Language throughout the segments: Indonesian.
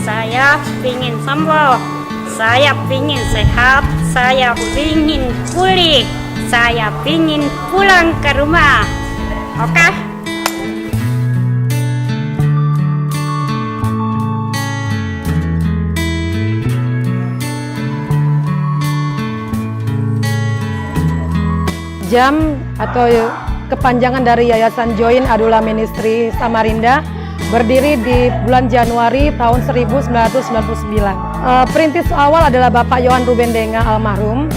Saya ingin sembuh, saya ingin sehat, saya ingin pulih, saya ingin pulang ke rumah. Oke? JAM atau kepanjangan dari Yayasan Join Adula Ministry Samarinda berdiri di bulan Januari tahun 1999. Perintis awal adalah Bapak Yohan Ruben Denga almarhum.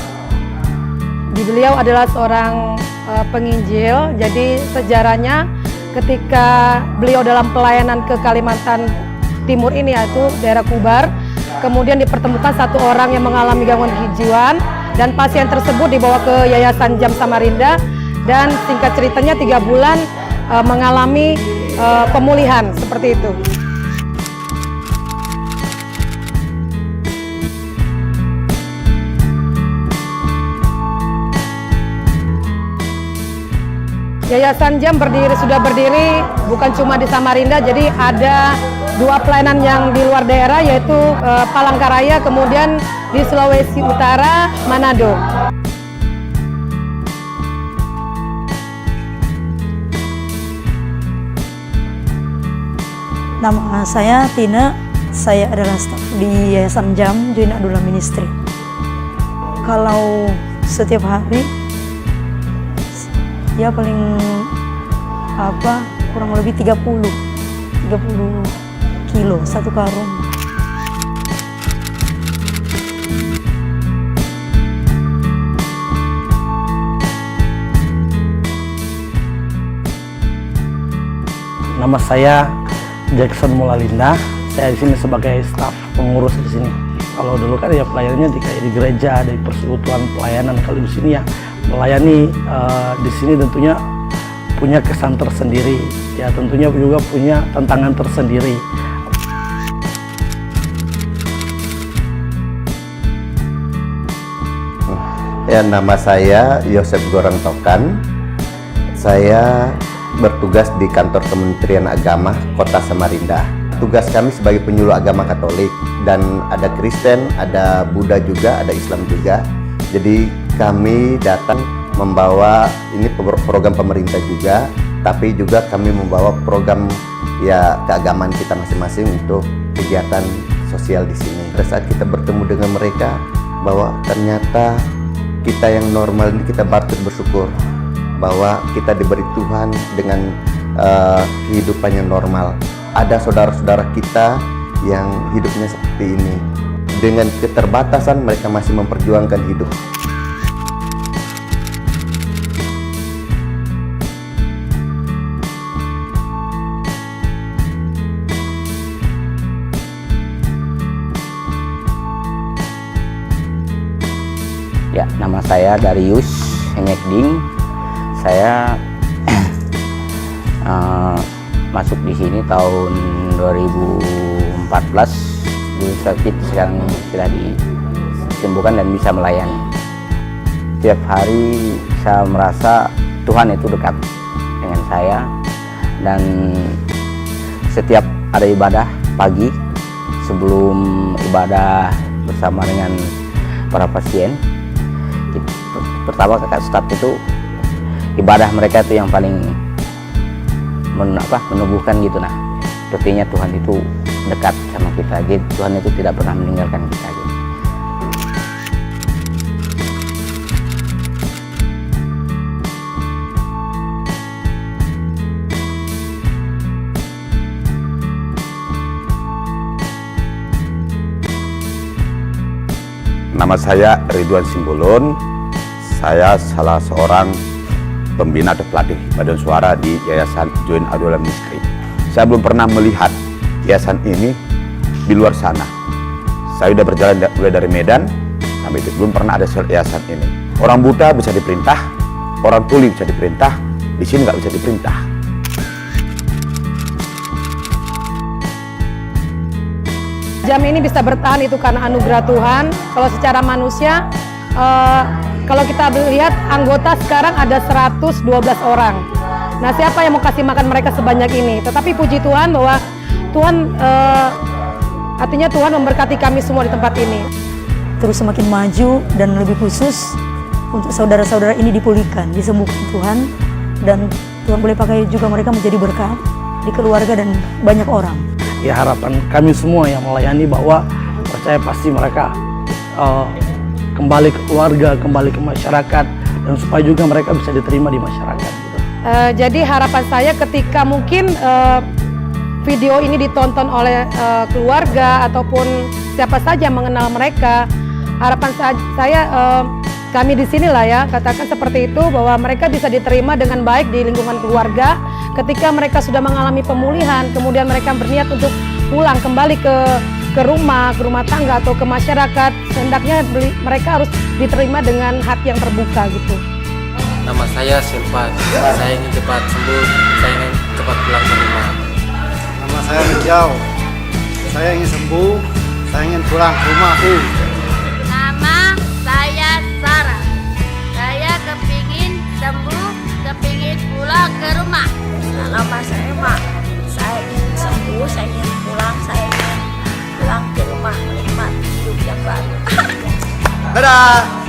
Beliau adalah seorang penginjil, jadi sejarahnya ketika beliau dalam pelayanan ke Kalimantan Timur ini yaitu daerah Kubar, kemudian dipertemukan satu orang yang mengalami gangguan kejiwaan dan pasien tersebut dibawa ke Yayasan JAM Samarinda dan singkat ceritanya 3 bulan mengalami pemulihan seperti itu. Yayasan JAM sudah berdiri bukan cuma di Samarinda, jadi ada 2 pelayanan yang di luar daerah yaitu Palangkaraya, kemudian di Sulawesi Utara, Manado. Nama saya Tina, saya adalah staf di Yayasan JAM Join Adula Ministry. Kalau setiap hari ya paling kurang lebih 30 kilo satu karung. Nama saya Jackson Mulalinda. Saya di sini sebagai staf pengurus di sini. Kalau dulu kan ya pelayanannya di gereja, di persekutuan pelayanan. Kalau di sini ya melayani di sini tentunya punya kesan tersendiri. Ya tentunya juga punya tantangan tersendiri. Ya, nama saya Yosef Gorang Tokan. Saya bertugas di kantor Kementerian Agama Kota Samarinda. Tugas kami sebagai penyuluh agama Katolik dan ada Kristen, ada Buddha juga, ada Islam juga. Jadi kami datang membawa ini program pemerintah juga, tapi juga kami membawa program ya keagamaan kita masing-masing untuk kegiatan sosial di sini. Pada saat kita bertemu dengan mereka, bahwa ternyata kita yang normal ini kita patut bersyukur bahwa kita diberi Tuhan dengan kehidupan yang normal. Ada saudara-saudara kita yang hidupnya seperti ini. Dengan keterbatasan mereka masih memperjuangkan hidup. Ya, nama saya Darius Hengekding. Saya masuk di sini tahun 2014. Dulu sakit, sekarang sudah disembuhkan dan bisa melayani. Tiap hari saya merasa Tuhan itu dekat dengan saya, dan setiap ada ibadah pagi sebelum ibadah bersama dengan para pasien, pertama kakak staf itu ibadah mereka itu yang paling menumbuhkan gitu. Nah, sepertinya Tuhan itu dekat sama kita, gitu. Tuhan itu tidak pernah meninggalkan kita gitu. Nama saya Ridwan Simbolon. Saya salah seorang pembina atau pelatih paduan suara di Yayasan Join Adula Ministry. Saya belum pernah melihat yayasan ini di luar sana. Saya sudah berjalan mulai dari Medan sampai itu, belum pernah ada yayasan ini. Orang buta bisa diperintah, orang tuli bisa diperintah, di sini nggak bisa diperintah. JAM ini bisa bertahan itu karena anugerah Tuhan. Kalau secara manusia, kalau kita lihat anggota sekarang ada 112 orang. Nah, siapa yang mau kasih makan mereka sebanyak ini? Tetapi puji Tuhan bahwa Tuhan Artinya Tuhan memberkati kami semua di tempat ini. Terus semakin maju dan lebih khusus untuk saudara-saudara ini dipulihkan, disembuhkan Tuhan, dan Tuhan boleh pakai juga mereka menjadi berkat di keluarga dan banyak orang. Ya harapan kami semua yang melayani bahwa percaya pasti mereka kembali ke keluarga, kembali ke masyarakat, dan supaya juga mereka bisa diterima di masyarakat. Gitu. Jadi harapan saya ketika mungkin video ini ditonton oleh keluarga ataupun siapa saja yang mengenal mereka, harapan saya kami di sini lah ya, katakan seperti itu, bahwa mereka bisa diterima dengan baik di lingkungan keluarga. Ketika mereka sudah mengalami pemulihan, kemudian mereka berniat untuk pulang kembali ke rumah tangga atau ke masyarakat, hendaknya mereka harus diterima dengan hati yang terbuka gitu. Nama saya Silvan, saya ingin cepat sembuh, saya ingin cepat pulang ke rumah. Nama saya Rijau, saya ingin sembuh, saya ingin pulang ke rumahku. Nama saya Sarah, saya kepingin sembuh, kepingin pulang ke rumah. Nama saya Mak, saya ingin sembuh, saya ingin pulang ke rumah menikmati hidup yang baru. Dadah!